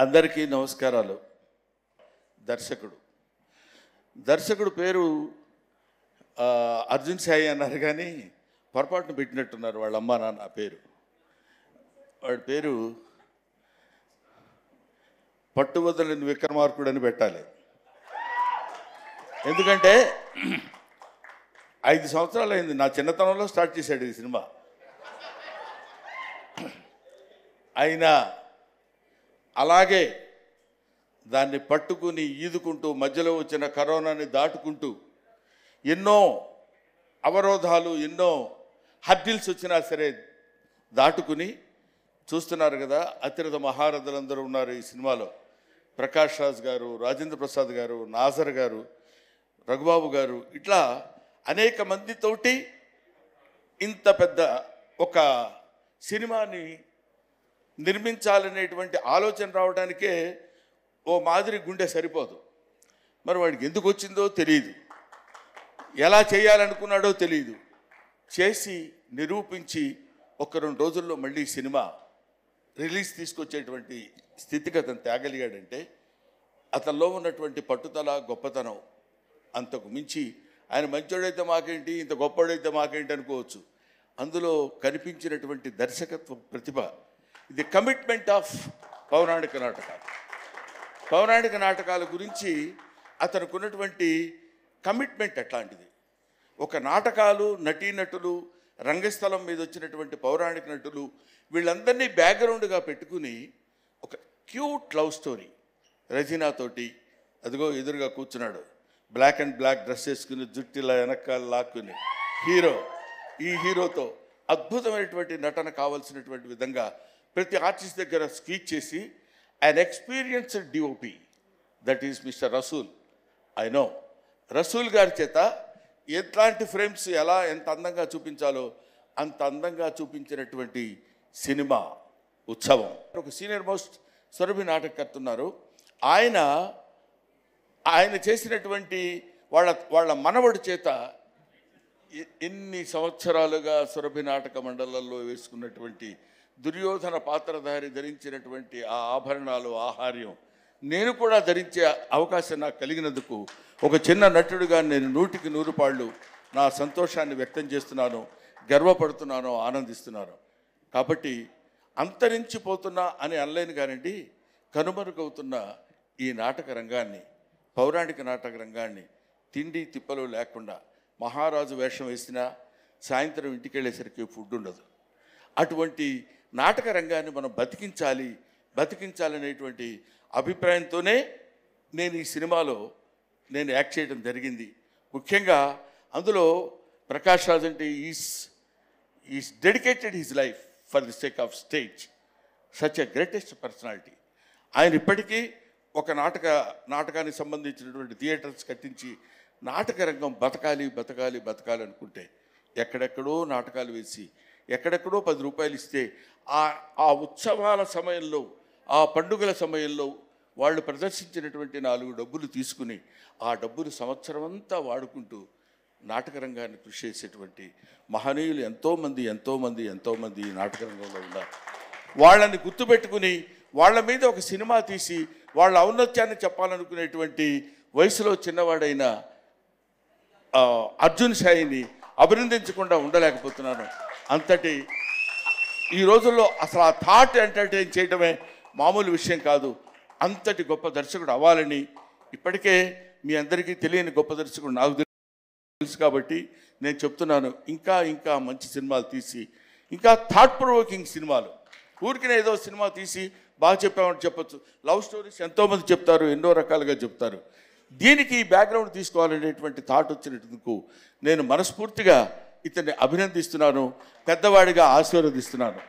అందరికీ నమస్కారాలు. దర్శకుడు పేరు అర్జున్ సాయి అన్నారు కానీ పొరపాటును పెట్టినట్టున్నారు వాళ్ళ అమ్మ నాన్న పేరు. వాడి పేరు పట్టువదలని విక్రమార్కుడు అని పెట్టాలి. ఎందుకంటే 5 సంవత్సరాలు అయింది, నా చిన్నతనంలో స్టార్ట్ చేశాడు ఈ సినిమా. అయినా అలాగే దాన్ని పట్టుకుని ఈదుకుంటూ మధ్యలో వచ్చిన కరోనాని దాటుకుంటూ ఎన్నో అవరోధాలు, ఎన్నో హర్డిల్స్ వచ్చినా సరే దాటుకుని చూస్తున్నారు కదా. అతిరథ మహారథులందరూ ఉన్నారు ఈ సినిమాలో. ప్రకాష్ రాజ్ గారు, రాజేంద్ర ప్రసాద్ గారు, నాజర్ గారు, రఘుబాబు గారు, ఇట్లా అనేక మందితోటి ఇంత పెద్ద ఒక సినిమాని నిర్మించాలనేటువంటి ఆలోచన రావడానికే ఓ మాదిరి గుండె సరిపోదు. మరి వాడికి ఎందుకు వచ్చిందో తెలియదు, ఎలా చేయాలనుకున్నాడో తెలియదు. చేసి నిరూపించి 1-2 రోజుల్లో మళ్ళీ సినిమా రిలీజ్ తీసుకొచ్చేటువంటి స్థితిగతిని తేగలిగాడంటే అతనిలో ఉన్నటువంటి పట్టుదల, గొప్పతనం. అంతకు మించి ఆయన మంచోడైతే మాకేంటి, ఇంత గొప్పవాడైతే మాకేంటి అనుకోవచ్చు. అందులో కనిపించినటువంటి దర్శకత్వ ప్రతిభ, ఇది కమిట్మెంట్ ఆఫ్ పౌరాణిక నాటకాలు. పౌరాణిక నాటకాల గురించి అతనికి ఉన్నటువంటి కమిట్మెంట్ ఎట్లాంటిది. ఒక నాటకాలు, నటీనటులు, రంగస్థలం మీద వచ్చినటువంటి పౌరాణిక నటులు, వీళ్ళందరినీ బ్యాక్గ్రౌండ్గా పెట్టుకుని ఒక క్యూట్ లవ్ స్టోరీ రజీనాతోటి. అదిగో ఎదురుగా కూర్చున్నాడు, బ్లాక్ అండ్ బ్లాక్ డ్రెస్ వేసుకుని, జుట్టిలా వెనకాల లాక్కుని హీరో. ఈ హీరోతో అద్భుతమైనటువంటి నటన కావాల్సినటువంటి విధంగా ప్రతి ఆర్టిస్ట్ దగ్గర స్పీచ్ చేసి an experienced DOP, that is Mr. Rasool. I know Rasool గారి చేత ఎట్లాంటి ఫ్రేమ్స్ ఎలా ఎంత అందంగా చూపించాలో అంత అందంగా చూపించినటువంటి సినిమా ఉత్సవం. ఒక సీనియర్ మోస్ట్ సురభి నాటకకర్త ఉన్నారు. ఆయన చేసినటువంటి వాళ్ళ మనవడి చేత ఎన్ని సంవత్సరాలుగా సురభి నాటక మండలాల్లో వేసుకున్నటువంటి దుర్యోధన పాత్రధారి ధరించినటువంటి ఆ ఆభరణాలు, ఆహార్యం నేను కూడా ధరించే అవకాశం నాకు కలిగినందుకు ఒక చిన్న నటుడిగా నేను 100కి 100 పాళ్ళు నా సంతోషాన్ని వ్యక్తం చేస్తున్నాను, గర్వపడుతున్నాను, ఆనందిస్తున్నాను. కాబట్టి అంతరించిపోతున్నా అని అనలేను కానండి, కనుమరుగవుతున్న ఈ నాటక రంగాన్ని, పౌరాణిక నాటక రంగాన్ని తిండి తిప్పలు లేకుండా మహారాజు వేషం వేసినా సాయంత్రం ఇంటికి వెళ్ళేసరికి ఫుడ్ ఉండదు. అటువంటి నాటక రంగాన్ని మనం బతికించాలనేటువంటి అభిప్రాయంతోనే నేను ఈ సినిమాలో యాక్ట్ చేయడం జరిగింది. ముఖ్యంగా అందులో ప్రకాష్ రాజ్ అంటే is dedicated his life for the sake of stage, such a greatest personality. ఆయన ఇప్పటికీ ఒక నాటకానికి సంబంధించినటువంటి థియేటర్స్ కట్టించి నాటక రంగం బతకాలి అనుకుంటే ఎక్కడెక్కడో నాటకాలు వేసి ఎక్కడెక్కడో 10 రూపాయలు ఇస్తే ఆ ఉత్సవాల సమయంలో, ఆ పండుగల సమయంలో వాళ్ళు ప్రదర్శించినటువంటి 4 డబ్బులు తీసుకుని ఆ డబ్బులు సంవత్సరం అంతా వాడుకుంటూ నాటక రంగాన్ని కృషి చేసేటువంటి మహనీయులు ఎంతోమంది ఈ నాటక రంగంలో ఉన్నారు. వాళ్ళని గుర్తుపెట్టుకుని వాళ్ళ మీద ఒక సినిమా తీసి వాళ్ళ ఔన్నత్యాన్ని చెప్పాలనుకునేటువంటి వయసులో చిన్నవాడైన అర్జున్ సాయిని అభినందించకుండా ఉండలేకపోతున్నాను. అంతటి ఈ రోజుల్లో అసలు ఆ థాట్ ఎంటర్టైన్ చేయడమే మామూలు విషయం కాదు. అంతటి గొప్ప దర్శకుడు అవ్వాలని, ఇప్పటికే మీ అందరికీ తెలియని గొప్ప దర్శకుడు నాకు తెలుసు కాబట్టి నేను చెప్తున్నాను, ఇంకా మంచి సినిమాలు తీసి, ఇంకా థాట్ ప్రొవోకింగ్ సినిమాలు, ఊరికినే ఏదో సినిమా తీసి బాగా చెప్పామని చెప్పచ్చు. లవ్ స్టోరీస్ ఎంతోమంది చెప్తారు, ఎన్నో రకాలుగా చెప్తారు. దీనికి బ్యాక్గ్రౌండ్ తీసుకోవాలనేటువంటి థాట్ వచ్చినందుకు నేను మనస్ఫూర్తిగా ఇతన్ని అభినందిస్తున్నాను, పెద్దవాడిగా ఆశీర్వదిస్తున్నాను.